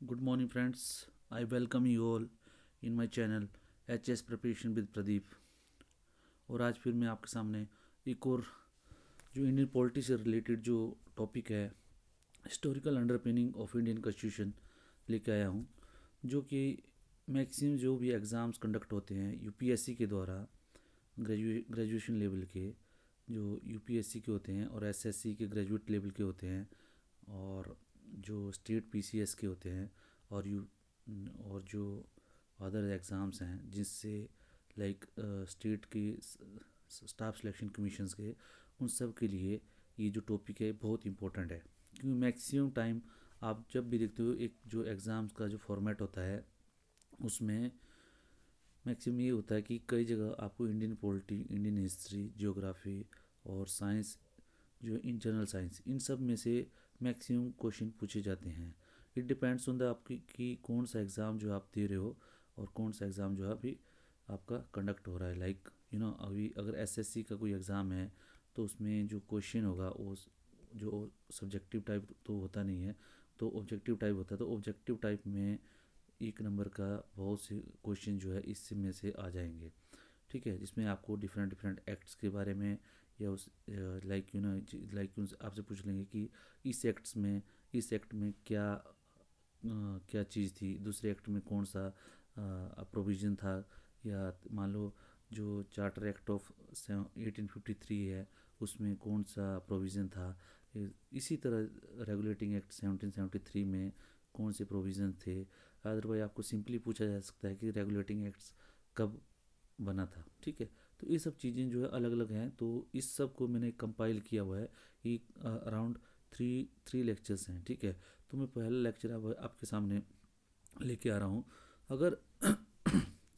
Good morning, friends. I welcome you all in my channel HS Preparation with Pradeep. और आज फिर मैं आपके सामने एक और जो इंडियन पॉलिटी से रिलेटेड जो टॉपिक है historical underpinning of Indian constitution लेके आया हूँ, जो कि मैक्सिमम जो भी एग्ज़ाम्स कंडक्ट होते हैं यूपीएससी के द्वारा ग्रेजुएशन लेवल के जो यूपीएससी के होते हैं और एसएससी के ग्रेजुएट लेवल के होते हैं और जो स्टेट पीसीएस के होते हैं और और जो अदर एग्ज़ाम्स हैं जिससे लाइक स्टेट के स्टाफ सिलेक्शन कमीशंस के उन सब के लिए ये जो टॉपिक है बहुत इंपॉर्टेंट है, क्योंकि मैक्सिमम टाइम आप जब भी देखते हो एक जो एग्ज़ाम्स का जो फॉर्मेट होता है उसमें मैक्सिमम ये होता है कि कई जगह आपको Indian polity, Indian history, geography और साइंस जो इन जनरल साइंस इन सब में से मैक्सिमम क्वेश्चन पूछे जाते हैं। इट डिपेंड्स ऑन द आपकी कि कौन सा एग्ज़ाम जो आप दे रहे हो और कौन सा एग्ज़ाम जो है अभी आपका कंडक्ट हो रहा है। लाइक अभी अगर एसएससी का कोई एग्ज़ाम है तो उसमें जो क्वेश्चन होगा वो जो सब्जेक्टिव टाइप तो होता नहीं है, तो ऑब्जेक्टिव टाइप होता है। तो ऑब्जेक्टिव टाइप में एक नंबर का बहुत से क्वेश्चन जो है इससे में से आ जाएंगे, ठीक है, जिसमें आपको डिफरेंट डिफरेंट एक्ट्स के बारे में या उस लाइक आपसे पूछ लेंगे कि इस एक्ट में क्या चीज़ थी, दूसरे एक्ट में कौन सा प्रोविज़न था, या मान लो जो चार्टर एक्ट ऑफ 1853 है उसमें कौन सा प्रोविज़न था। इसी तरह रेगुलेटिंग एक्ट 1773 में कौन से प्रोविज़न थे। अदरवाइज आपको सिंपली पूछा जा सकता है कि रेगुलेटिंग एक्ट्स कब बना था, ठीक है। तो ये सब चीज़ें जो है अलग अलग हैं, तो इस सब को मैंने कंपाइल किया हुआ है। ये अराउंड थ्री थ्री लेक्चर्स हैं, ठीक है। तो मैं पहला लेक्चर अब आपके सामने लेके आ रहा हूँ। अगर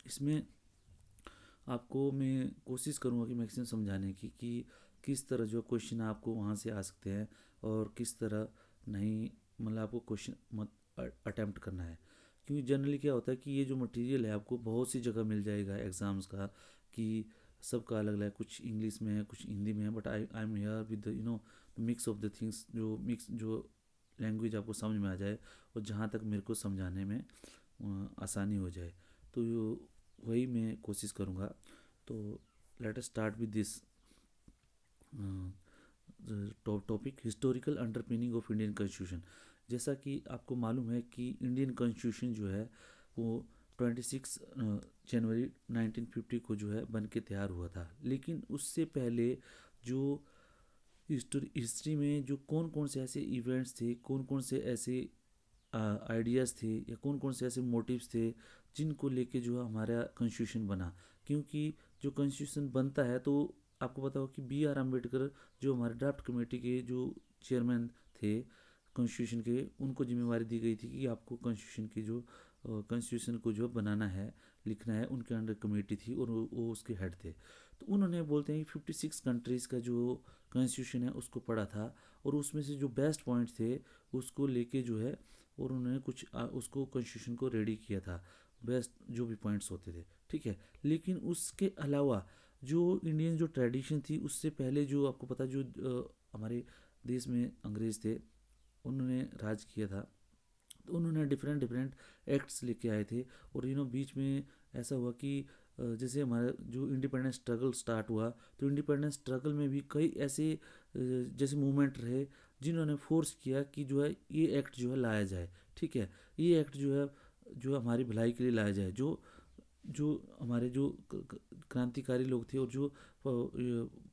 इसमें आपको मैं कोशिश करूँगा कि मैक्सिमम समझाने की कि किस तरह जो क्वेश्चन आपको वहाँ से आ सकते हैं और किस तरह नहीं, मतलब आपको क्वेश्चन मत अटैम्प्ट करना है। क्योंकि जनरली क्या होता है कि ये जो मटेरियल है आपको बहुत सी जगह मिल जाएगा एग्ज़ाम्स का, कि सबका अलग अलग है, कुछ इंग्लिश में है कुछ हिंदी में है, but I am here with mix of the things, जो लैंग्वेज आपको समझ में आ जाए और जहाँ तक मेरे को समझाने में आसानी हो जाए, तो वही मैं कोशिश करूँगा। तो let us start with this topic historical underpinning of Indian constitution. जैसा कि आपको मालूम है कि इंडियन कॉन्स्टिट्यूशन जो है वो 26 जनवरी 1950 को जो है बन के तैयार हुआ था। लेकिन उससे पहले जो हिस्ट्री में जो कौन कौन से ऐसे इवेंट्स थे, कौन कौन से ऐसे आइडियाज़ थे या कौन कौन से ऐसे मोटिव्स थे जिनको लेके जो है हमारा कॉन्स्टिट्यूशन बना। क्योंकि जो कॉन्स्टिट्यूशन बनता है तो आपको पता हो कि बी आर अम्बेडकर जो हमारे ड्राफ्ट कमेटी के जो चेयरमैन थे कॉन्स्टिट्यूशन के, उनको जिम्मेवारी दी गई थी कि आपको कॉन्स्टिट्यूशन की जो कॉन्स्टिट्यूशन को जो बनाना है, लिखना है, उनके अंडर कमेटी थी और वो उसके हेड थे। तो उन्होंने बोलते हैं कि 56 कंट्रीज़ का जो कॉन्स्टिट्यूशन है उसको पढ़ा था और उसमें से जो बेस्ट पॉइंट्स थे उसको लेके जो है और उन्होंने कुछ उसको कॉन्स्टिट्यूशन को रेडी किया था, बेस्ट जो भी पॉइंट्स होते थे, ठीक है। लेकिन उसके अलावा जो इंडियन जो ट्रेडिशन थी उससे पहले जो आपको पता जो हमारे देश में अंग्रेज़ थे उन्होंने राज किया था, तो उन्होंने डिफरेंट डिफरेंट एक्ट्स लेके आए थे। और बीच में ऐसा हुआ कि जैसे हमारा जो इंडिपेंडेंस स्ट्रगल स्टार्ट हुआ तो इंडिपेंडेंस स्ट्रगल में भी कई ऐसे जैसे मूवमेंट रहे जिन्होंने फोर्स किया कि जो है ये एक्ट जो है लाया जाए, ठीक है। ये एक्ट जो हमारी भलाई के लिए लाया जाए, जो जो हमारे जो क्रांतिकारी लोग थे और जो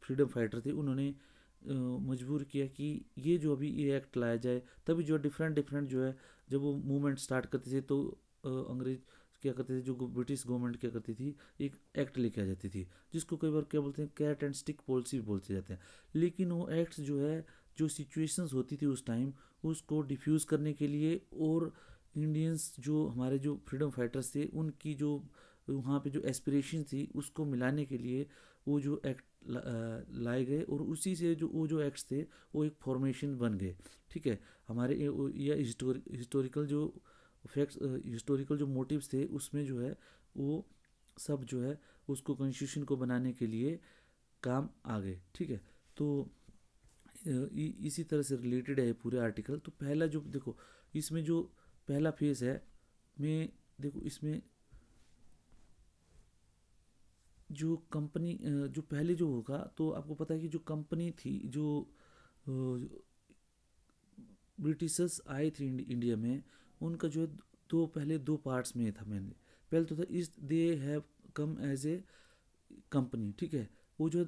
फ्रीडम फाइटर थे उन्होंने मजबूर किया कि ये जो अभी ये एक्ट लाया जाए। तभी जो डिफरेंट डिफरेंट जो है जब वो मूवमेंट स्टार्ट करते थे तो अंग्रेज क्या करते थे, जो ब्रिटिश गवर्नमेंट क्या करती थी, एक एक्ट लेके आ जाती थी जिसको कई बार क्या बोलते हैं कैट एंड स्टिक पॉलिसी भी बोलते जाते हैं। लेकिन वो एक्ट्स जो है जो सिचुएशंस होती थी उस टाइम उसको डिफ्यूज़ करने के लिए और इंडियंस जो हमारे जो फ्रीडम फाइटर्स थे उनकी जो वहाँ पे जो एस्पिरेशन थी उसको मिलाने के लिए वो जो एक्ट लाए गए और उसी से जो वो जो एक्ट्स थे वो एक फॉर्मेशन बन गए, ठीक है। हमारे या हिस्टोरिकल जो फैक्ट्स, हिस्टोरिकल जो मोटिव्स थे उसमें जो है वो सब जो है उसको कॉन्स्टिट्यूशन को बनाने के लिए काम आ गए, ठीक है। तो इसी तरह से रिलेटेड है पूरे आर्टिकल। तो पहला जो देखो इसमें जो पहला फेज है में, देखो इसमें जो कंपनी जो पहले जो होगा, तो आपको पता है कि जो कंपनी थी, जो ब्रिटिशर्स आए थे इंडिया में, उनका जो है पहले दो पार्ट्स में था मैंने। पहले तो था east, they have come as a company, ठीक है। वो जो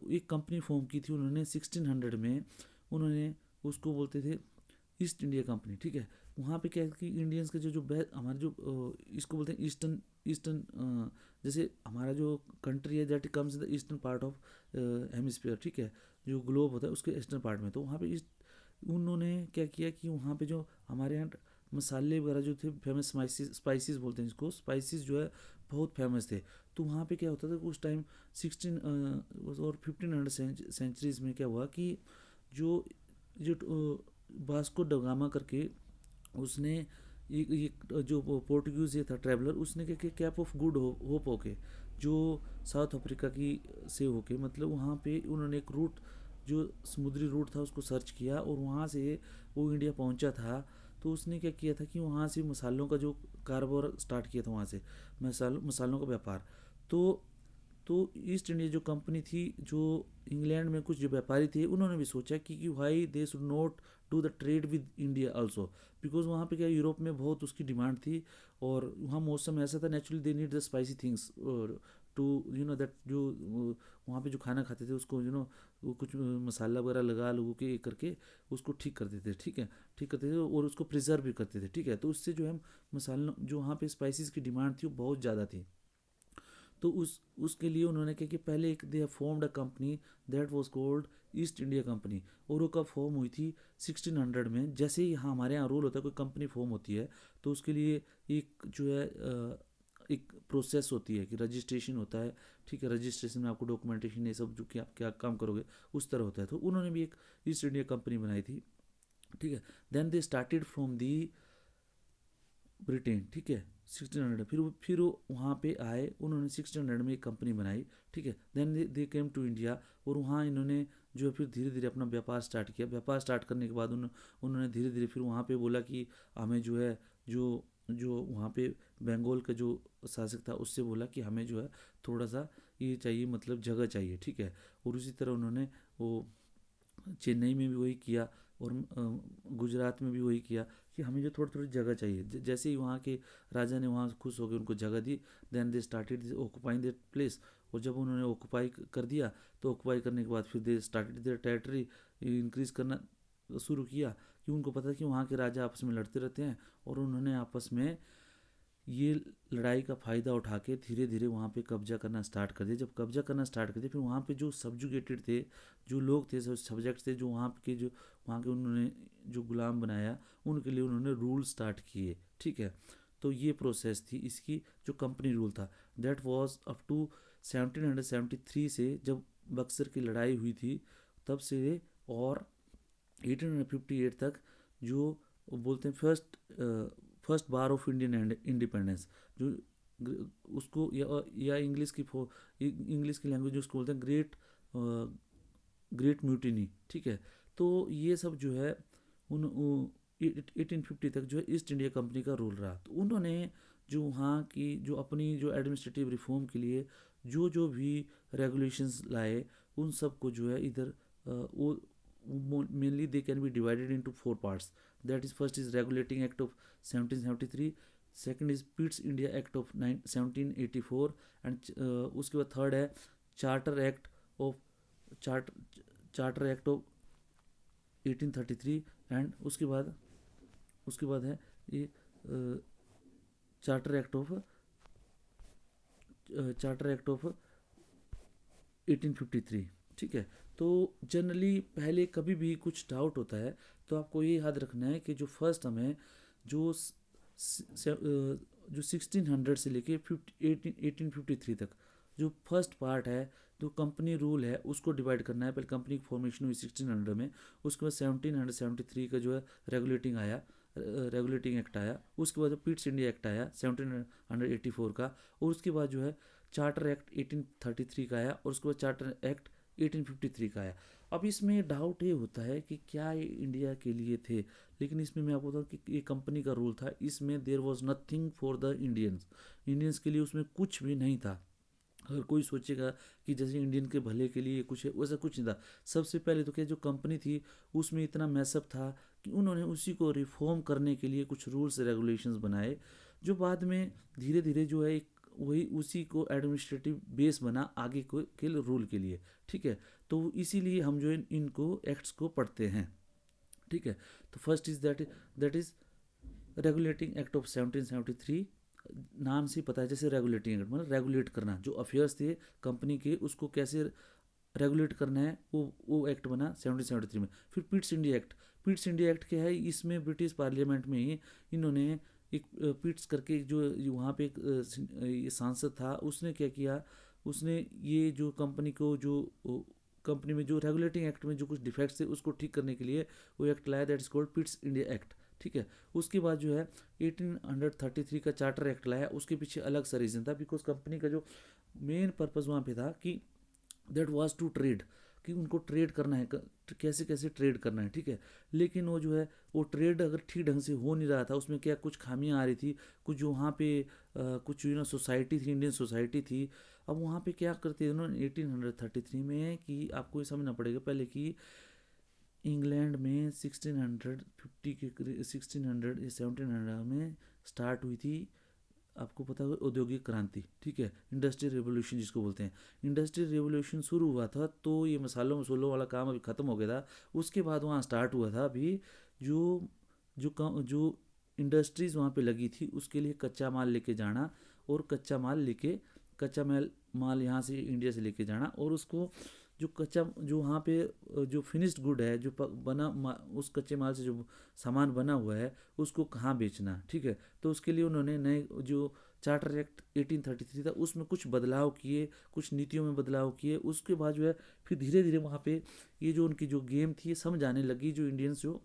एक कंपनी फॉर्म की थी उन्होंने 1600 में, उन्होंने उसको बोलते थे ईस्ट इंडिया कंपनी, ठीक है। वहाँ पे क्या है कि इंडियंस के जो जो हमारे जो इसको बोलते हैं ईस्टर्न ईस्टर्न, जैसे हमारा जो कंट्री है that comes in the eastern part of hemisphere, ठीक है। जो ग्लोब होता है उसके ईस्टर्न पार्ट में, तो वहाँ पे उन्होंने क्या किया कि वहाँ पे जो हमारे यहाँ मसाले वगैरह जो थे फेमस, स्पाइसेस बोलते हैं इसको, स्पाइसेस जो है बहुत फेमस थे। तो वहाँ पे क्या होता था कि उस टाइम 16 और 1500 सेंचुरीज में क्या हुआ कि जो जो वास्को ड गामा करके उसने एक जो पोर्टुगीज ये था ट्रैवलर, उसने क्या किया, कैप ऑफ गुड होप होके जो साउथ अफ्रीका की से होके, मतलब वहाँ पे उन्होंने एक रूट, जो समुद्री रूट था उसको सर्च किया और वहाँ से वो इंडिया पहुँचा था। तो उसने क्या किया था कि वहाँ से मसालों का जो कारोबार स्टार्ट किया था, वहाँ से मसालों का व्यापार। तो तो ईस्ट इंडिया जो कंपनी थी, जो इंग्लैंड में कुछ जो व्यापारी थे, उन्होंने भी सोचा कि why they should not do the trade with India also, because वहाँ पे क्या यूरोप में बहुत उसकी डिमांड थी, और वहाँ मौसम ऐसा था, naturally they need the spicy things to that, जो वहाँ पे जो खाना खाते थे उसको वो कुछ मसाला वगैरह लगा लोगों के करके उसको ठीक करते थे, ठीक है, ठीक करते थे और उसको प्रिजर्व भी करते थे, ठीक है। तो उससे जो है मसालों, जो वहाँ पे स्पाइसेस की डिमांड थी वो बहुत ज़्यादा थी। तो उसके लिए उन्होंने क्या कि पहले एक दे formed a company that was called east India company, और वो कब फॉर्म हुई थी 1600 में। जैसे ही यहाँ हमारे यहाँ रूल होता है, कोई कंपनी फॉर्म होती है तो उसके लिए एक जो है एक प्रोसेस होती है कि रजिस्ट्रेशन होता है, ठीक है। रजिस्ट्रेशन में आपको डॉक्यूमेंटेशन ये सब जो कि आप क्या काम करोगे उस तरह होता है। तो उन्होंने भी एक ईस्ट इंडिया कंपनी बनाई थी, ठीक है। Then they started from the Britain, ठीक है, 1600। फिर वो वहाँ पे आए, उन्होंने 1600 में एक कंपनी बनाई, ठीक है। Then they came to India, और वहाँ इन्होंने जो है फिर धीरे धीरे अपना व्यापार स्टार्ट किया। व्यापार स्टार्ट करने के बाद उन्होंने धीरे धीरे फिर वहाँ पे बोला कि हमें जो है जो जो वहाँ पे बंगाल का जो शासक था उससे बोला कि हमें जो है थोड़ा सा ये चाहिए, मतलब जगह चाहिए, ठीक है। और उसी तरह उन्होंने वो चेन्नई में भी वही किया, और गुजरात में भी वही किया कि हमें जो थोड़ी थोड़ी जगह चाहिए। जैसे ही वहाँ के राजा ने वहाँ खुश हो गए, उनको जगह दी, then they started occupying that place. और जब उन्होंने ऑक्युपाई कर दिया, तो ऑक्युपाई करने के बाद फिर they started their territory increase करना शुरू किया, कि उनको पता कि वहाँ के राजा आपस में लड़ते रहते हैं, और उन्होंने आपस में ये लड़ाई का फ़ायदा उठा के धीरे धीरे वहाँ पे कब्जा करना स्टार्ट कर दिया। जब कब्जा करना स्टार्ट कर दिया, फिर वहाँ पे जो सब्जुगेटेड थे, जो लोग थे, सब्जेक्ट थे, जो वहाँ के उन्होंने जो गुलाम बनाया, उनके लिए उन्होंने रूल स्टार्ट किए, ठीक है। तो ये प्रोसेस थी इसकी, जो कंपनी रूल था, दैट वाज अप टू 1773 से, जब बक्सर की लड़ाई हुई थी तब से, और 1858 तक, जो बोलते हैं first bar of Indian independence, जो उसको या इंग्लिश की लैंग्वेज उसको बोलते हैं ग्रेट म्यूटिनी, ठीक है। तो ये सब जो है उन 1850 तक जो है ईस्ट इंडिया कंपनी का रूल रहा। तो उन्होंने जो वहाँ की जो अपनी जो एडमिनिस्ट्रेटिव रिफॉर्म के लिए जो जो भी रेगुलेशंस लाए, उन सब को जो है इधर वो mainly they can be divided into 4 parts. That is, first is regulating act of 1773, second is Pitt's India act of 1784, and उसके बाद थर्ड है charter act of charter act of 1833, and उसके बाद है ये चार्टर एक्ट ऑफ 1853, ठीक है। तो जनरली पहले कभी भी कुछ डाउट होता है तो आपको ये याद रखना है कि जो फर्स्ट हमें जो 1600 से लेके 1853 तक जो फर्स्ट पार्ट है, जो कंपनी रूल है, उसको डिवाइड करना है। पहले कंपनी की फॉर्मेशन हुई 1600 में, उसके बाद 1773 का जो है रेगुलेटिंग एक्ट आया, उसके बाद पिट्स इंडिया एक्ट आया 1784 का, और उसके बाद जो है चार्टर एक्ट 1833 का आया, और उसके बाद चार्टर एक्ट 1853 का आया। अब इसमें डाउट ये होता है कि क्या ये इंडिया के लिए थे, लेकिन इसमें मैं आपको बताऊँ कि ये कंपनी का रूल था, इसमें there was nothing for the Indians, Indians के लिए उसमें कुछ भी नहीं था। अगर कोई सोचेगा कि जैसे इंडियन के भले के लिए कुछ है, वैसा कुछ नहीं था। सबसे पहले तो क्या जो कंपनी थी उसमें इतना मैसअप था कि उन्होंने उसी को रिफॉर्म करने के लिए कुछ रूल्स रेगुलेशंस बनाए, जो बाद में धीरे धीरे जो है एक वही उसी को एडमिनिस्ट्रेटिव बेस बना आगे को के रूल के लिए। ठीक है, तो इसीलिए हम जो है इनको एक्ट्स को पढ़ते हैं। ठीक है, तो first is that is regulating act of 1773। नाम से पता है जैसे रेगुलेटिंग एक्ट मतलब रेगुलेट करना, जो अफेयर्स थे कंपनी के उसको कैसे रेगुलेट करना है, वो एक्ट बना 1773 में। फिर Pitt's India act, Pitt's India act क्या है, इसमें ब्रिटिश पार्लियामेंट में ही इन्होंने एक पिट्स करके जो वहाँ पे एक ये सांसद था, उसने क्या किया, उसने ये जो कंपनी को जो कंपनी में जो रेगुलेटिंग एक्ट में जो कुछ डिफेक्ट्स थे उसको ठीक करने के लिए वो एक्ट लाया, that is called Pitt's India act. ठीक है, उसके बाद जो है 1833 का चार्टर एक्ट लाया, उसके पीछे अलग सा रीज़न था, बिकॉज कंपनी का जो मेन पर्पज़ वहाँ पे था कि दैट वाज टू ट्रेड, कि उनको ट्रेड करना है, कैसे कैसे ट्रेड करना है। ठीक है, लेकिन वो जो है वो ट्रेड अगर ठीक ढंग से हो नहीं रहा था, उसमें क्या कुछ खामियां आ रही थी, कुछ जो वहाँ पे कुछ सोसाइटी थी, इंडियन सोसाइटी थी। अब वहाँ पे क्या करते थे उन्होंने 1833 में, कि आपको ये समझना पड़ेगा पहले कि इंग्लैंड में 1650 के 1600 या 1700 में स्टार्ट हुई थी, आपको पता होगा, औद्योगिक क्रांति। ठीक है, इंडस्ट्रियल रेवोल्यूशन जिसको बोलते हैं। इंडस्ट्रियल रेवोल्यूशन शुरू हुआ था तो ये मसालों मसालों वाला काम अभी ख़त्म हो गया था, उसके बाद वहाँ स्टार्ट हुआ था अभी जो जो इंडस्ट्रीज़ वहाँ पे लगी थी उसके लिए कच्चा माल लेके जाना, और कच्चा माल यहाँ से इंडिया से लेके जाना, और उसको जो कच्चा जो वहाँ पे जो फिनिश्ड गुड है, जो उस कच्चे माल से जो सामान बना हुआ है उसको कहाँ बेचना। ठीक है, तो उसके लिए उन्होंने नए जो चार्टर एक्ट 1833 था उसमें कुछ बदलाव किए, कुछ नीतियों में बदलाव किए। उसके बाद जो है फिर धीरे धीरे वहाँ पे ये जो उनकी जो गेम थी समझ आने लगी, जो इंडियंस जो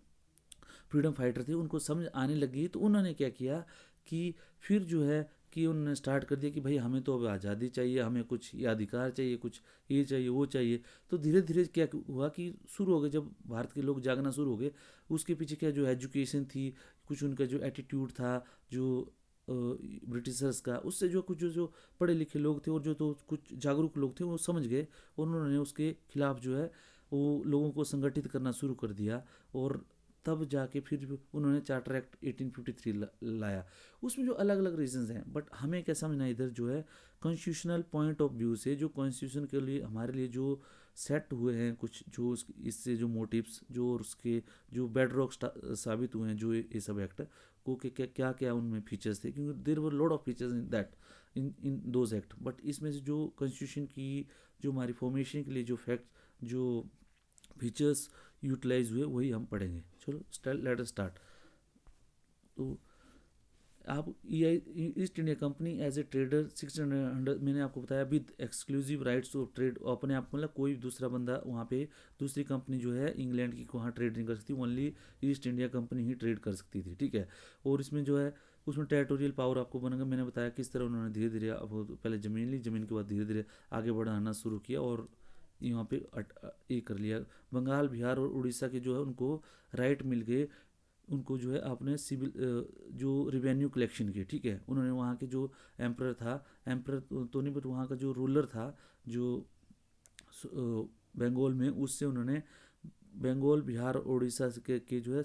फ्रीडम फाइटर थे उनको समझ आने लगी, तो उन्होंने क्या किया कि फिर जो है कि उन्होंने स्टार्ट कर दिया कि भाई हमें तो अब आज़ादी चाहिए, हमें कुछ ये अधिकार चाहिए, कुछ ये चाहिए वो चाहिए। तो धीरे धीरे क्या हुआ कि शुरू हो गए, जब भारत के लोग जागना शुरू हो गए, उसके पीछे क्या जो एजुकेशन थी, कुछ उनका जो एटीट्यूड था, जो ब्रिटिशर्स का, उससे जो कुछ जो पढ़े लिखे लोग थे और जो तो कुछ जागरूक लोग थे वो समझ गए, और उन्होंने उसके खिलाफ जो है वो लोगों को संगठित करना शुरू कर दिया, और तब जाके फिर उन्होंने चार्टर एक्ट 1853 लाया। उसमें जो अलग अलग रीजंस हैं, बट हमें क्या समझना इधर जो है कॉन्स्टिट्यूशनल पॉइंट ऑफ व्यू से, जो कॉन्स्टिट्यूशन के लिए हमारे लिए जो सेट हुए हैं कुछ जो इससे जो मोटिव्स जो उसके जो बेड रॉक साबित हुए हैं, जो ये सब एक्ट को क्या क्या क्या उनमें फीचर्स थे, क्योंकि there were lot of features in that in those act. But इसमें से जो कॉन्स्टिट्यूशन की जो हमारी फॉर्मेशन के लिए जो फैक्ट जो फीचर्स यूटिलाइज हुए वही हम पढ़ेंगे। चलो लेट अस स्टार्ट। तो आप East India company as a trader 1600 मैंने आपको बताया with exclusive rights to trade, अपने आप मतलब कोई दूसरा बंदा वहाँ पे दूसरी कंपनी जो है इंग्लैंड की वहाँ ट्रेड नहीं कर सकती, ओनली ईस्ट इंडिया कंपनी ही ट्रेड कर सकती थी। ठीक है, और इसमें जो है उसमें टेरिटोरियल पावर आपको बनेगा, मैंने बताया किस तरह उन्होंने धीरे धीरे अब पहले ज़मीन ली, ज़मीन के बाद धीरे धीरे आगे बढ़ाना शुरू किया, और यहाँ पे ये कर लिया। बंगाल बिहार और उड़ीसा के जो है उनको राइट मिल गए, उनको जो है आपने सिविल जो रिवेन्यू कलेक्शन की। ठीक है, उन्होंने वहाँ के जो एम्प्रर था, एम्प्रर तो नहीं बट वहाँ का जो रूलर था जो बंगाल में, उससे उन्होंने बंगाल बिहार और उड़ीसा के जो है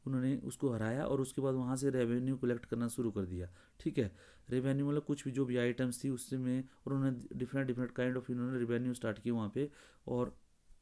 उन्होंने उसको हराया, और उसके बाद वहाँ से रेवेन्यू कलेक्ट करना शुरू कर दिया। ठीक है, रेवेन्यू मतलब कुछ भी जो भी आइटम्स थी उससे में, और उन्होंने डिफरेंट डिफरेंट काइंड ऑफ इन्होंने रेवेन्यू स्टार्ट किया वहाँ पे, और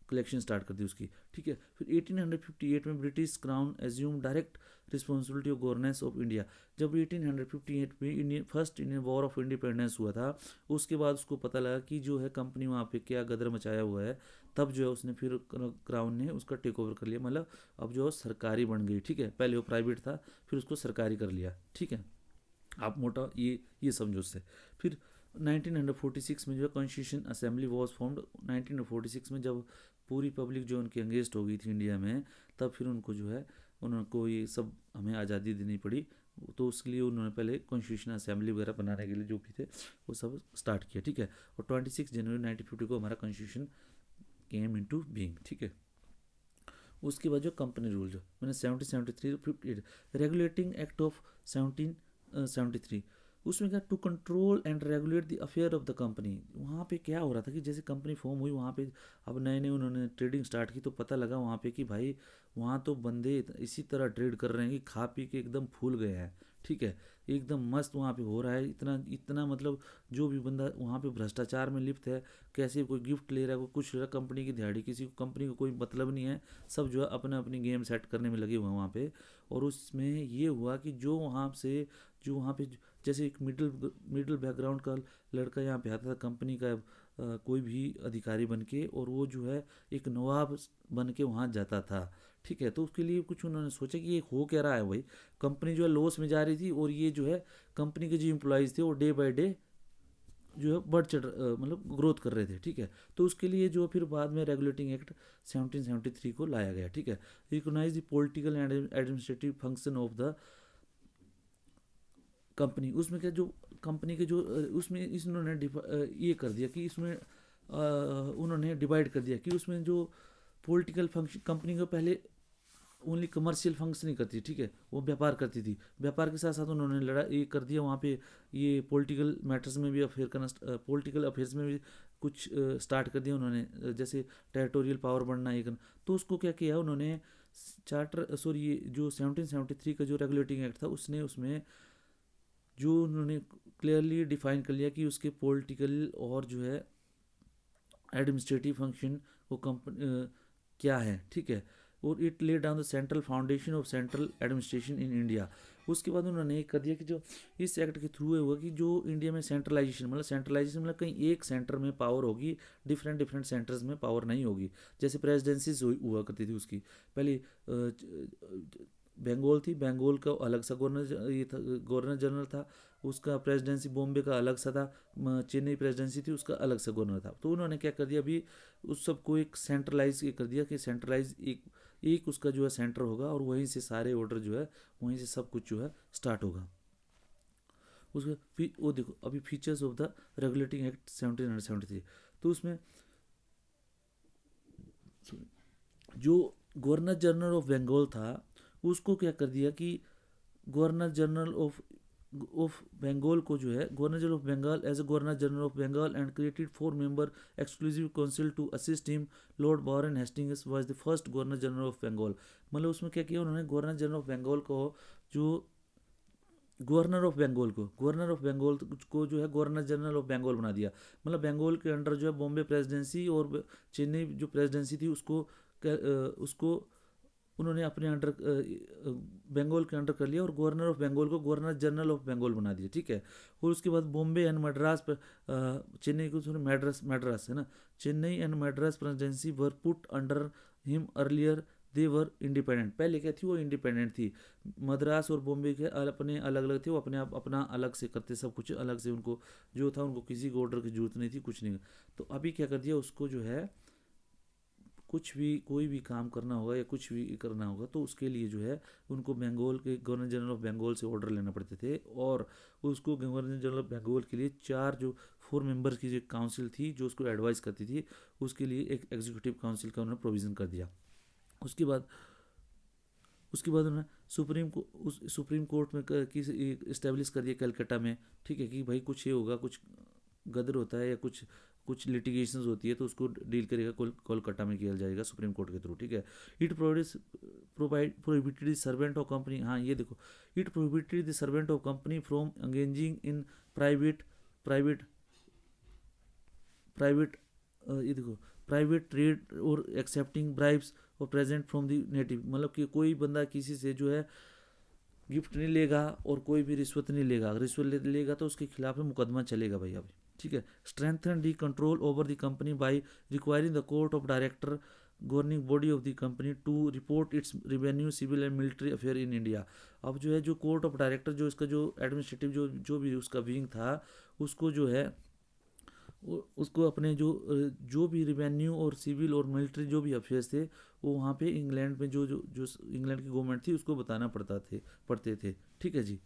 कलेक्शन स्टार्ट कर दी उसकी। ठीक है, फिर 1858 में British crown assume direct responsibility of governance of India. जब 1858 में first Indian war of independence हुआ था, उसके बाद उसको पता लगा कि जो है कंपनी वहाँ पे क्या गदर मचाया हुआ है, तब जो है उसने फिर क्राउन ने उसका टेक ओवर कर लिया, मतलब अब जो है सरकारी बन गई। ठीक है, पहले वो प्राइवेट था फिर उसको सरकारी कर लिया। ठीक है, आप मोटा ये समझो उससे। फिर 1946 में जो है कॉन्स्टिट्यूशन असेंबली वॉज फॉर्म्ड। 1946 में जब पूरी पब्लिक जो उनकी अंगेस्ट हो गई थी इंडिया में, तब फिर उनको जो है उनको ये सब हमें आज़ादी देनी पड़ी, तो उसके लिए उन्होंने पहले कॉन्स्टिट्यूशन असेंबली वगैरह बनाने के लिए जो भी थे वो सब स्टार्ट किया। ठीक है, और 26 जनवरी 1950 को हमारा कॉन्स्टिट्यूशन केम इनटू बीइंग, ठीक है। उसके बाद जो कंपनी रूल जो मैंने 1773 58 रेगुलेटिंग एक्ट ऑफ 1773, उसमें क्या, to control and regulate the affair of the company. वहाँ पे क्या हो रहा था कि जैसे कंपनी फॉर्म हुई वहाँ पे अब नए नए उन्होंने ट्रेडिंग स्टार्ट की, तो पता लगा वहाँ पे कि भाई वहाँ तो बंदे इसी तरह ट्रेड कर रहे हैं कि खा पी के एकदम फूल गए हैं, ठीक है, एकदम मस्त वहाँ पे हो रहा है, इतना इतना मतलब जो भी बंदा वहाँ पे भ्रष्टाचार में लिप्त है, कैसे कोई गिफ्ट ले रहा है, कोई कुछ ले रहा है, कंपनी की दिहाड़ी, किसी को कंपनी को कोई मतलब नहीं है, सब जो है अपना अपनी गेम सेट करने में लगे हुए हैं वहाँ पे। और उसमें ये हुआ कि जो वहाँ पे जैसे एक मिडिल बैकग्राउंड का लड़का यहाँ पे आता था कंपनी का, कोई भी अधिकारी बन के, और वो जो है एक नवाब बन के वहाँ जाता था, ठीक है। तो उसके लिए कुछ उन्होंने सोचा कि ये हो क्या रहा है भाई, कंपनी जो है लॉस में जा रही थी, और ये जो है कंपनी के जो एम्प्लॉयज़ थे वो डे बाय डे जो है बढ़ चढ़ मतलब ग्रोथ कर रहे थे, ठीक है। तो उसके लिए जो फिर बाद में रेगुलेटिंग एक्ट 1773 को लाया गया, ठीक है। Recognise the political and administrative function of the company. उसमें क्या, जो कंपनी के जो उसमें इन्होंने ये कर दिया कि इसमें उन्होंने डिवाइड कर दिया कि उसमें जो पॉलिटिकल फंक्शन कंपनी को पहले ओनली कमर्शियल फंक्शन नहीं करती, ठीक है, वो व्यापार करती थी, व्यापार के साथ साथ उन्होंने लड़ा ये कर दिया वहाँ पे, ये पॉलिटिकल मैटर्स में भी अफेयर करना, पॉलिटिकल अफेयर्स में भी कुछ स्टार्ट कर दिया उन्होंने, जैसे टेरिटोरियल पावर बढ़ना ये करना। तो उसको क्या किया उन्होंने, चार्टर सॉरी ये जो 1773 का जो रेगुलेटिंग एक्ट था उसने उसमें जो उन्होंने क्लियरली डिफाइन कर लिया कि उसके पॉलिटिकल और जो है एडमिनिस्ट्रेटिव फंक्शन वो क्या है, ठीक है। और it lay down the central foundation of central administration in India. उसके बाद उन्होंने एक कर दिया कि जो इस एक्ट के थ्रू हुआ कि जो इंडिया में सेंट्रलाइजेशन मतलब कहीं एक सेंटर में पावर होगी, डिफरेंट डिफरेंट सेंटर्स में पावर नहीं होगी। जैसे प्रेसिडेंसीज हुआ करती थी उसकी पहले, बंगाल थी, बंगाल का अलग सा गवर्नर ये था, गवर्नर जनरल था, उसका प्रेसिडेंसी बॉम्बे का अलग सा था, चेन्नई प्रेसिडेंसी थी उसका अलग सा गवर्नर था। तो उन्होंने क्या कर दिया अभी उस सबको एक सेंट्रलाइज कर दिया कि सेंट्रलाइज एक उसका जो है सेंटर होगा, और वहीं से सारे ऑर्डर जो है वहीं से सब कुछ जो है स्टार्ट होगा। उसका वो देखो अभी features of the regulating act 1773। तो उसमें जो गवर्नर जनरल ऑफ बंगाल था उसको क्या कर दिया कि गवर्नर जनरल ऑफ बंगाल को जो है governor general of Bengal as a governor general of Bengal and created 4 member exclusive council to assist him. Lord Warren Hastings was the first governor general of Bengal. मतलब उसमें क्या किया उन्होंने, गवर्नर जनरल ऑफ बंगाल को जो गवर्नर ऑफ बंगाल को जो है गवर्नर जनरल ऑफ बंगाल बना दिया। मतलब बंगाल के अंडर जो है बॉम्बे प्रेसिडेंसी और चेन्नई जो प्रेसिडेंसी थी उसको उन्होंने अपने अंडर बंगाल के अंडर कर लिया, और गवर्नर ऑफ बंगाल को गवर्नर जनरल ऑफ बंगाल बना दिया, ठीक है। और उसके बाद बॉम्बे एंड मद्रास पर चेन्नई को मैड्रास है ना, Chennai and Madras presidency were put under him earlier they were independent. पहले क्या थी वो इंडिपेंडेंट थी, मद्रास और बॉम्बे के अपने अलग अलग थे, वो अपने आप अपना अलग से करते, सब कुछ अलग से, उनको जो था उनको किसी को ऑर्डर की जरूरत नहीं थी, कुछ नहीं। तो अभी क्या कर दिया उसको जो है कुछ भी कोई भी काम करना होगा या कुछ भी करना होगा तो उसके लिए जो है उनको बंगाल के गवर्नर जनरल ऑफ बंगाल से ऑर्डर लेना पड़ते थे। और उसको गवर्नर जनरल ऑफ बंगाल के लिए 4 मेंबर्स की जो काउंसिल थी जो उसको एडवाइस करती थी, उसके लिए एक एग्जीक्यूटिव काउंसिल का उन्होंने प्रोविज़न कर दिया। उसके बाद उन्होंने सुप्रीम कोर्ट में की इस्टेब्लिश कर दिया कलकत्ता में, ठीक है, कि भाई कुछ ये होगा, कुछ गदर होता है या कुछ कुछ लिटिगेशंस होती है तो उसको डील करेगा कोलकाता में किया जाएगा सुप्रीम कोर्ट के थ्रू, ठीक है। It prohibited the servant of company, हाँ ये देखो, it prohibited the servant of company from engaging in private private private ये देखो प्राइवेट ट्रेड और एक्सेप्टिंग ब्राइब्स और प्रेजेंट फ्रॉम द नेटिव। मतलब कि कोई बंदा किसी से जो है गिफ्ट नहीं लेगा और कोई भी रिश्वत नहीं लेगा, अगर रिश्वत लेगा तो उसके खिलाफ में मुकदमा चलेगा भाई अभी, ठीक है। Strengthen the control over the company by requiring the court of director governing body of the company to report its revenue civil and military affair in India. अब जो है जो कोर्ट ऑफ डायरेक्टर जो इसका जो एडमिनिस्ट्रेटिव जो भी उसका विंग था उसको जो है उसको अपने जो भी रेवेन्यू और सिविल और मिलिट्री जो भी अफेयर्स थे वो वहाँ पे इंग्लैंड में जो इंग्लैंड की गवर्नमेंट थी उसको बताना पड़ते थे, ठीक है जी।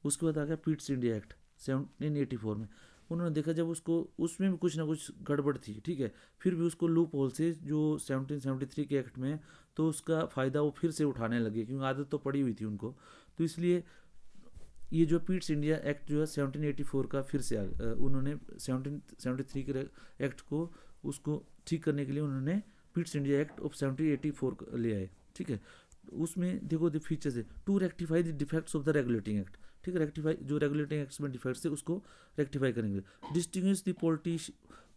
उसके बाद आ गया पीट्स इंडिया एक्ट 1784 में। उन्होंने देखा जब उसको उसमें भी कुछ ना कुछ गड़बड़ थी, ठीक है, फिर भी उसको लूप होल से जो 1773 के एक्ट में, तो उसका फ़ायदा वो फिर से उठाने लगे क्योंकि आदत तो पड़ी हुई थी उनको। तो इसलिए ये जो पीट्स इंडिया एक्ट जो है 1784 का फिर से उन्होंने 1773 के एक्ट को उसको ठीक करने के लिए उन्होंने पीट्स इंडिया एक्ट ऑफ 1784 ले आए, ठीक है। उसमें देखो द फीचर्स है to rectify the defects of the regulating act, ठीक है, रेक्टिफाई जो रेगुलेटिंग एक्ट्स में डिफेक्ट्स थे उसको रेक्टिफाई करेंगे। Distinguish the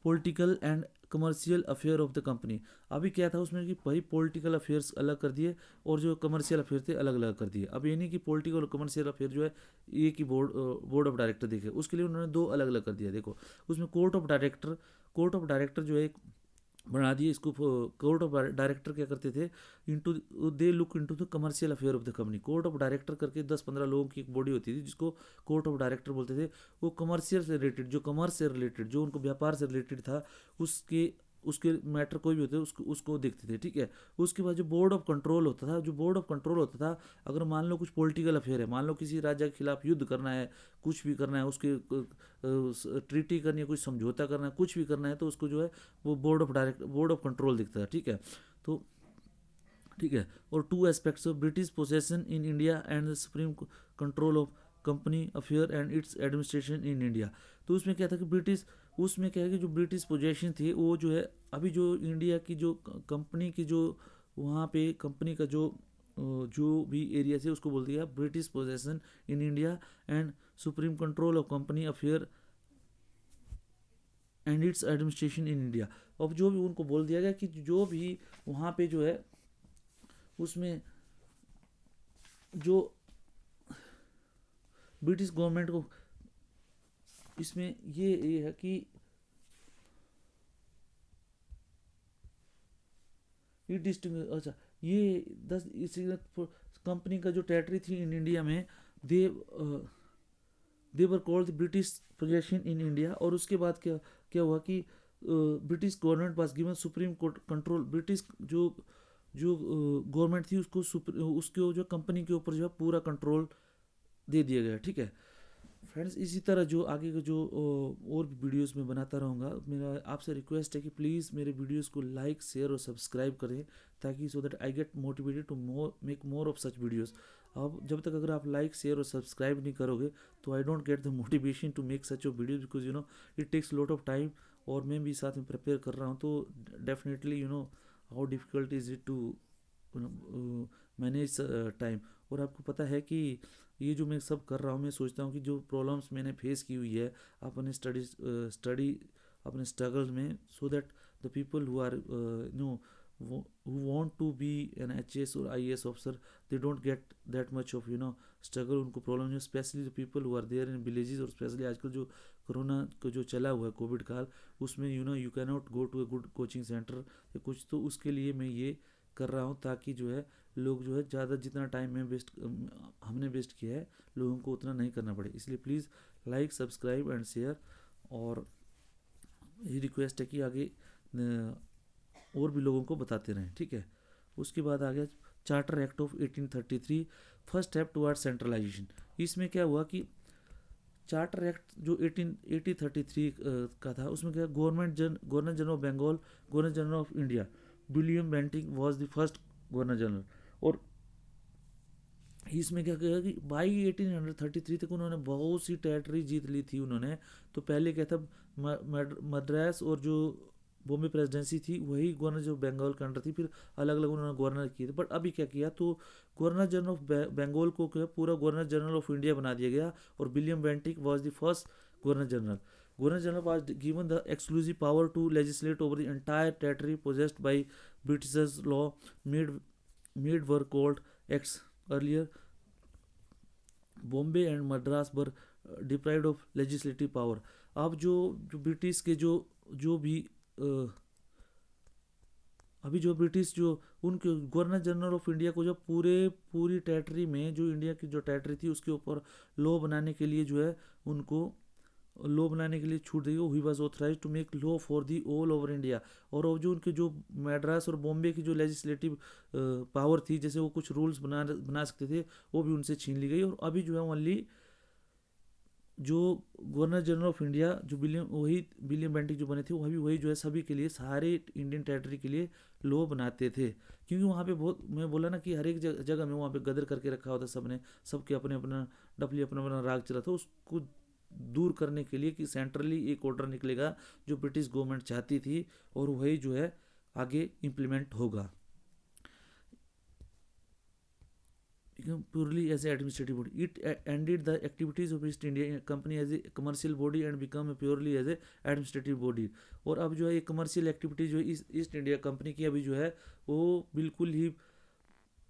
political and commercial affair of the company. अभी क्या था उसमें कि भाई पॉलिटिकल अफेयर्स अलग कर दिए और जो कमर्शियल अफेयर थे अलग अलग कर दिए। अब ये नहीं कि पॉलिटिकल और कमर्शियल अफेयर जो है एक ही बोर्ड ऑफ डायरेक्टर देखे, उसके लिए उन्होंने दो अलग अलग कर दिया। देखो उसमें कोर्ट ऑफ डायरेक्टर जो है एक बना दिए इसको। कोर्ट ऑफ डायरेक्टर क्या करते थे, into they look into the commercial affair of the company. Court of director करके 10-15 लोगों की एक बॉडी होती थी जिसको कोर्ट ऑफ डायरेक्टर बोलते थे। वो कमर्शियल से रिलेटेड, जो कमर्स से रिलेटेड, जो उनको व्यापार से रिलेटेड था, उसके उसके मैटर कोई भी होते उसको देखते थे, ठीक है। उसके बाद जो बोर्ड ऑफ कंट्रोल होता था, जो बोर्ड ऑफ कंट्रोल होता था, अगर मान लो कुछ पॉलिटिकल अफेयर है, मान लो किसी राज्य के खिलाफ युद्ध करना है, कुछ भी करना है, उसके ट्रीटी करनी है, कुछ समझौता करना है, कुछ भी करना है, तो उसको जो है वो बोर्ड ऑफ कंट्रोल दिखता है, ठीक है। तो ठीक है, और two aspects of British possession in India and the supreme control of company affair and it's administration in India. तो उसमें क्या था कि उसमें क्या है कि जो ब्रिटिश पोजेशन थी वो जो है अभी जो इंडिया की जो कंपनी की जो वहाँ पे कंपनी का जो भी एरिया थे उसको बोल दिया British possession in India and supreme control of company affair and it's administration in India. अब जो भी उनको बोल दिया गया कि जो भी वहाँ पे जो है उसमें जो ब्रिटिश गवर्नमेंट को इसमें ये है कि ये डिस्टिंग, अच्छा ये 10 इसी कंपनी का जो टेरिटरी थी इन इंडिया में they were called British possession in India. और उसके बाद क्या क्या हुआ कि British government pass given supreme court control. British जो जो गवर्नमेंट थी उसको जो कंपनी के ऊपर जो है पूरा कंट्रोल दे दिया गया, ठीक है फ्रेंड्स। इसी तरह जो आगे के जो और भी वीडियोस में बनाता रहूँगा। मेरा आपसे रिक्वेस्ट है कि प्लीज़ मेरे वीडियोस को लाइक शेयर और सब्सक्राइब करें ताकि so that I get motivated to make more of such videos. अब जब तक अगर आप लाइक शेयर और सब्सक्राइब नहीं करोगे तो I don't get the motivation to make such of videos because it takes lot of time. और मैं भी साथ में प्रिपेयर कर रहा हूँ तो definitely how difficult is it to manage time. और आपको पता है कि ये जो मैं सब कर रहा हूँ, मैं सोचता हूँ कि जो प्रॉब्लम्स मैंने फेस की हुई है अपने स्टडी अपने स्ट्रगल में, so that the people who are who want to be an HS or IAS officer, they don't get that much of struggle। उनको प्रॉब्लम है specially the people who are there in villages. और specially आजकल जो corona को जो चला हुआ है कोविड काल, उसमें you can not go to a good coaching centre या कुछ, तो उसके लिए मैं ये कर रहा हूँ ताकि जो है लोग जो है ज़्यादा जितना टाइम में हमने वेस्ट किया है लोगों को उतना नहीं करना पड़े। इसलिए please like subscribe and share. और ये रिक्वेस्ट है कि आगे और भी लोगों को बताते रहें, ठीक है। उसके बाद आ गया charter act of 1833 first step toward centralisation. इसमें क्या हुआ कि चार्टर एक्ट जो 1833 का था उसमें क्या governor general of Bengal, governor general of India William Bentinck was the first governor general. और इसमें क्या किया कि बाई 1833 तक उन्होंने बहुत सी टेरिटरी जीत ली थी उन्होंने। तो पहले क्या था मद्रास और जो बॉम्बे प्रेसिडेंसी थी वही गवर्नर जो बंगाल के अंडर थी, फिर अलग अलग उन्होंने गवर्नर किए थे। बट अभी क्या किया तो गवर्नर जनरल ऑफ बंगाल को क्या पूरा गवर्नर जनरल ऑफ इंडिया बना दिया गया और William Bentinck was the first governor general. Governor General was given the exclusive power to legislate over the entire territory possessed by British's law made were called acts. Earlier, Bombay and Madras were deprived of legislative power. अब जो British के जो भी अभी जो British जो उनके governor general of India को जब पूरी टेरिटरी में जो इंडिया की जो टेरिटरी थी उसके ऊपर लॉ बनाने के लिए जो है उनको लॉ बनाने के लिए छूट दी। He was authorise to make law for the all over India. और जो उनके जो मद्रास और बॉम्बे की जो लेजिस्लेटिव पावर थी, जैसे वो कुछ रूल्स बना सकते थे, वो भी उनसे छीन ली गई। और अभी जो है ओनली जो गवर्नर जनरल ऑफ इंडिया जो विलियम बेंटिक जो बने थे, वही जो है सभी के लिए, सारे इंडियन टेरिटरी के लिए लॉ बनाते थे। क्योंकि वहाँ पे बहुत, मैं बोला ना कि हर एक जगह में वहाँ पे गदर करके रखा होता सबने, सबके अपने अपना डफली अपना अपना राग चला था, उसको दूर करने के लिए कि सेंट्रली एक ऑर्डर निकलेगा जो ब्रिटिश गवर्नमेंट चाहती थी, और वही जो है आगे इम्प्लीमेंट होगा। Became purely as an administrative body. It ended the activities of East India Company as a commercial body and become purely as a administrative body. और अब जो है ये कमर्शियल एक्टिविटी जो ईस्ट इंडिया कंपनी की अभी जो है वो बिल्कुल ही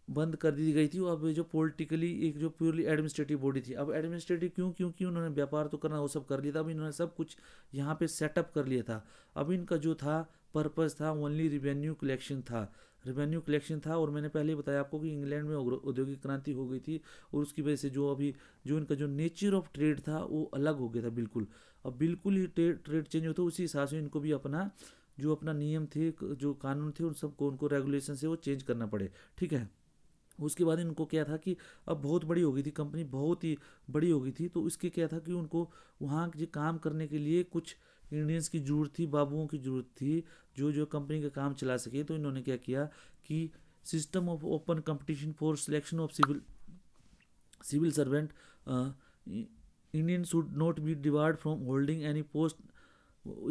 बंद कर दी गई थी। अब जो पॉलिटिकली एक जो प्योरली एडमिनिस्ट्रेटिव बॉडी थी, अब एडमिनिस्ट्रेटिव क्योंकि उन्होंने व्यापार तो करना वो सब कर लिया था, अब इन्होंने सब कुछ यहाँ पे सेटअप कर लिया था। अब इनका जो था पर्पस था ओनली रिवेन्यू कलेक्शन था। और मैंने पहले ही बताया आपको कि इंग्लैंड में औद्योगिक क्रांति हो गई थी, और उसकी वजह से जो अभी जो इनका जो नेचर ऑफ ट्रेड था वो अलग हो गया था बिल्कुल। अब बिल्कुल ही ट्रेड चेंज होता, उसी हिसाब से इनको भी अपना नियम थे, जो कानून थे, उन सबको उनको रेगुलेशन से वो चेंज करना पड़े। ठीक है। उसके बाद इनको क्या था कि अब बहुत बड़ी हो गई थी कंपनी, बहुत ही बड़ी हो गई थी, तो इसके क्या था कि उनको वहाँ जो काम करने के लिए कुछ इंडियंस की ज़रूरत थी, बाबुओं की ज़रूरत थी, जो जो कंपनी का काम चला सके। तो इन्होंने क्या किया कि system of open competition for selection of civil servant, Indian should not be debarred from holding any post.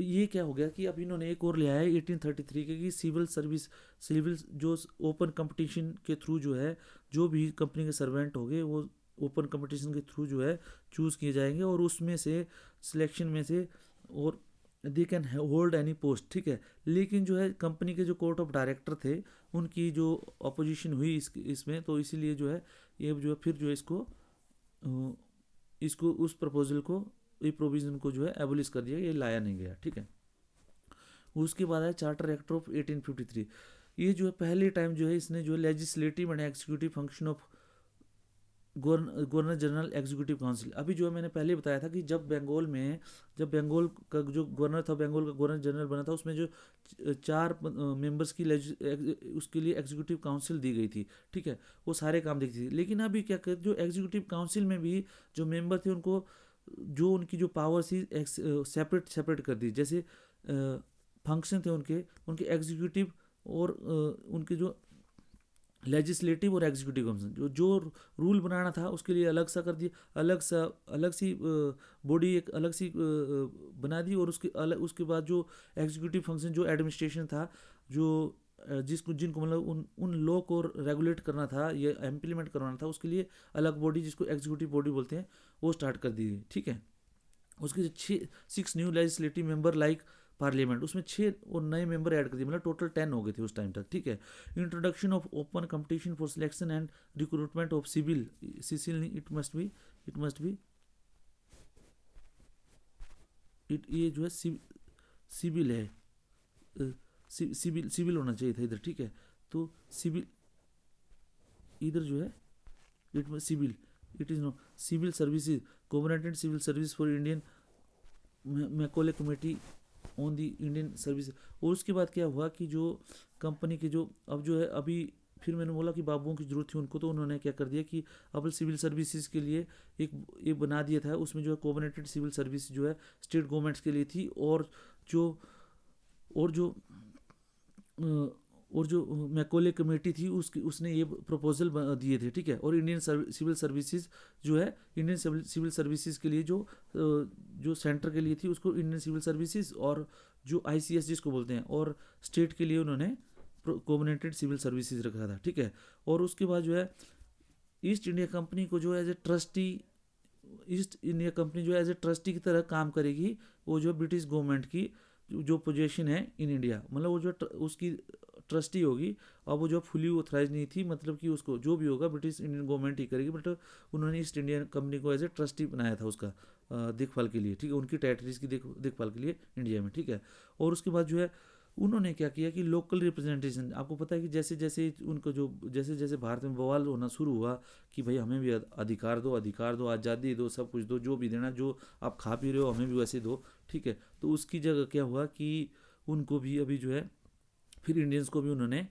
ये क्या हो गया कि अब इन्होंने एक और लिया है 1833 के कि सिविल जो ओपन कंपटीशन के थ्रू जो है जो भी कंपनी के सर्वेंट होंगे वो ओपन कंपटीशन के थ्रू जो है चूज़ किए जाएंगे, और उसमें से सिलेक्शन में से, और they can hold any post. ठीक है। लेकिन जो है कंपनी के जो कोर्ट ऑफ डायरेक्टर थे उनकी जो अपोजिशन हुई इसमें, तो इसीलिए जो है ये जो है फिर जो है इसको उस प्रपोजल को, ये प्रोविज़न को जो है एबोलिश कर दिया, ये लाया नहीं गया। ठीक है। उसके बाद है चार्टर एक्ट ऑफ 1853। ये जो है पहले टाइम जो है इसने जो legislative and executive function of governor general executive council. अभी जो है मैंने पहले बताया था कि जब बंगाल का जो गवर्नर था, बंगाल का गवर्नर जनरल बना था, उसमें जो 4 मेंबर्स की उसके लिए एग्जीक्यूटिव काउंसिल दी गई थी। ठीक है। वो सारे काम देखती थी। लेकिन अभी क्या कर, जो एग्जीक्यूटिव काउंसिल में भी जो मेंबर थे उनको जो उनकी जो पावर थी सेपरेट कर दी। जैसे फंक्शन थे उनके एग्जीक्यूटिव और उनके जो लेजिस्लेटिव और एग्जीक्यूटिव कमीशन, जो रूल बनाना था उसके लिए अलग सा कर दिया, अलग सी बॉडी एक अलग सी बना दी। और उसके बाद जो एग्जीक्यूटिव फंक्शन जो एडमिनिस्ट्रेशन था, जो जिनको मतलब उन लॉ को रेगुलेट करना था या इम्प्लीमेंट करवाना था, उसके लिए अलग बॉडी जिसको एग्जीक्यूटिव बॉडी बोलते हैं वो स्टार्ट कर दी गई। ठीक है। उसके 6 new legislative member like parliament, उसमें 6 और नए मेंबर ऐड कर दिए, मतलब टोटल 10 हो गए थे उस टाइम तक। ठीक है। Introduction of open competition for selection and recruitment of civil it must be ये जो है सिविल है, सिविल होना चाहिए था इधर। ठीक है। तो सिविल इधर जो है it is no civil services, coordinated civil service for Indian Macaulay committee on the Indian service. और उसके बाद क्या हुआ कि जो कंपनी के जो अब जो है अभी फिर मैंने बोला कि बाबुओं की ज़रूरत थी उनको, तो उन्होंने क्या कर दिया कि अब सिविल सर्विसेज के लिए एक बना दिया था। उसमें जो है कोऑर्डिनेटेड सिविल सर्विस जो है स्टेट गवर्नमेंट्स के लिए थी, और जो मैकोले कमेटी थी उसने ये प्रपोजल दिए थे। ठीक है। और इंडियन सिविल सर्विसेज जो है इंडियन सिविल सर्विसेज के लिए जो सेंटर के लिए थी उसको इंडियन सिविल सर्विसेज, और जो ICS जिसको बोलते हैं, और स्टेट के लिए उन्होंने कोऑर्डिनेटेड सिविल सर्विसेज रखा था। ठीक है। और उसके बाद जो है ईस्ट इंडिया कंपनी को जो एज ए ट्रस्टी की तरह काम करेगी, वो जो ब्रिटिश गवर्नमेंट की जो पोजीशन है इन इंडिया, मतलब वो जो उसकी ट्रस्टी होगी। अब वो जो फुली ऑथराइज नहीं थी, मतलब कि उसको जो भी होगा ब्रिटिश इंडियन गवर्नमेंट ही करेगी, बट उन्होंने ईस्ट इंडियन कंपनी को एज ए ट्रस्टी बनाया था उसका देखभाल के लिए। ठीक है। उनकी टेरिटरीज की देखभाल के लिए इंडिया में। ठीक है। और उसके बाद जो है उन्होंने क्या किया कि लोकल रिप्रेजेंटेशन, आपको पता है कि जैसे जैसे भारत में बवाल होना शुरू हुआ कि भाई हमें भी अधिकार दो, आज़ादी दो, सब कुछ दो, जो भी देना, जो आप खा पी रहे हो हमें भी वैसे दो। ठीक है। तो उसकी जगह क्या हुआ कि उनको भी अभी जो है फिर इंडियंस को भी उन्होंने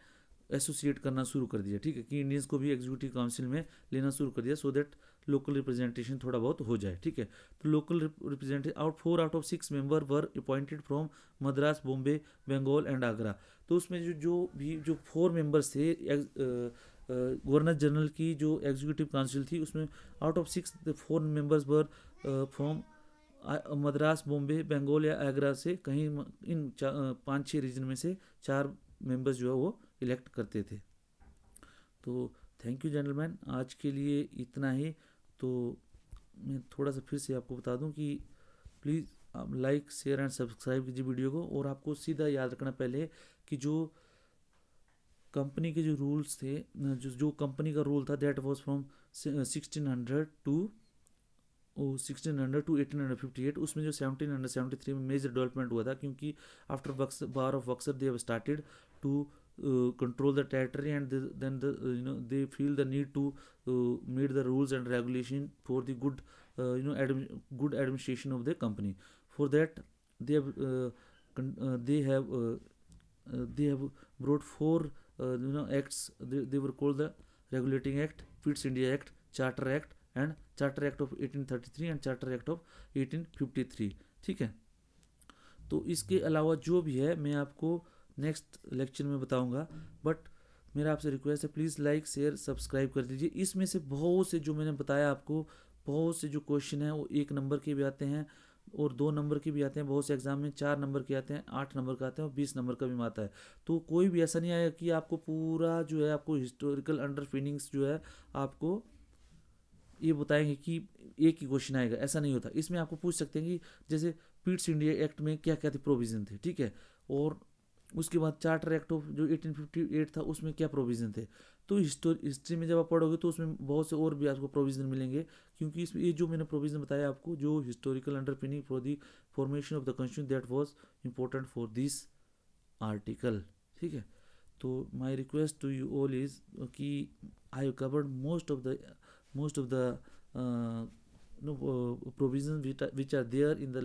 एसोसिएट करना शुरू कर दिया, ठीक है, कि इंडियंस को भी एग्जीक्यूटिव काउंसिल में लेना शुरू कर दिया, सो दैट लोकल रिप्रेजेंटेशन थोड़ा बहुत हो जाए, ठीक है। तो local representative 4 out of 6 member were appointed from Madras, Bombay, Bengal and Agra. तो उसमें जो 4 मेंबर्स थे गवर्नर जनरल की जो एग्जीक्यूटिव काउंसिल थी, उसमें out of 6 4 members were from Madras, Bombay, Bengal या आगरा से, कहीं इन 5-6 रीजन में से 4 मेंबर्स जो है वो इलेक्ट करते थे। तो थैंक यू जेंटलमैन, आज के लिए इतना ही। तो मैं थोड़ा सा फिर से आपको बता दूं कि प्लीज़ आप लाइक, शेयर एंड सब्सक्राइब कीजिए वीडियो को। और आपको सीधा याद रखना पहले कि जो कंपनी के जो रूल्स थे, जो कंपनी का रूल था, दैट वाज फ्रॉम 1600 टू 1858। उसमें जो 1773 में मेजर डेवलपमेंट हुआ था, क्योंकि after war of Buxar they have started to control the territory, and then they feel the need to meet the rules and regulation for the good good administration of the company. For that they have they have brought 4 acts. They were called the Regulating Act, Pitt's India Act, Charter Act and Charter Act of 1833 and Charter Act of 1853, ठीक है। तो इसके अलावा जो भी है मैं आपको नेक्स्ट लेक्चर में बताऊंगा, बट मेरा आपसे रिक्वेस्ट है प्लीज़ लाइक, शेयर, सब्सक्राइब कर दीजिए। इसमें से बहुत से जो मैंने बताया आपको, बहुत से जो क्वेश्चन हैं वो 1 नंबर के भी आते हैं और 2 नंबर के भी आते हैं, बहुत से एग्जाम में 4 नंबर के आते हैं, 8 नंबर का आते हैं और 20 नंबर का भी आता है। तो कोई भी ऐसा नहीं आएगा कि आपको पूरा जो है आपको हिस्टोरिकल अंडरपिनिंग्स जो है आपको ये बताएंगे कि एक ही क्वेश्चन आएगा, ऐसा नहीं होता। इसमें आपको पूछ सकते हैं कि जैसे पिट्स इंडिया एक्ट में क्या क्या थे प्रोविज़न थे, ठीक है, और उसके बाद चार्टर एक्ट ऑफ जो 1858 था उसमें क्या प्रोविज़न थे। तो हिस्ट्री में जब आप पढ़ोगे तो उसमें बहुत से और भी आपको प्रोविज़न मिलेंगे, क्योंकि इसमें ये जो मैंने प्रोविज़न बताया आपको, जो historical underpinning for the formation of the constitution, that was important for this article, ठीक है। तो my request to you all is कि I have covered most of the provision which are there in the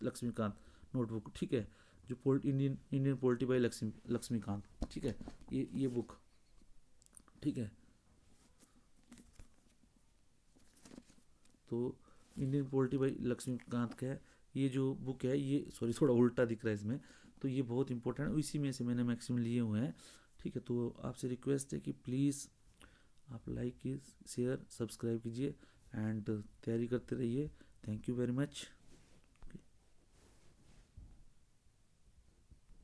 Laxmikanth notebook, ठीक है, जो Indian polity bye Laxmikant, ठीक है, ये बुक, ठीक है। तो इंडियन पॉलिटी बाय लक्ष्मीकांत का ये जो बुक है, ये सॉरी थोड़ा उल्टा दिख रहा है इसमें, तो ये बहुत इंपॉर्टेंट है, इसी में से मैंने मैक्सिमम लिए हुए हैं, ठीक है। तो आपसे रिक्वेस्ट है कि प्लीज़ आप लाइक, शेयर, सब्सक्राइब कीजिए एंड तैयारी करते रहिए। Thank you very much.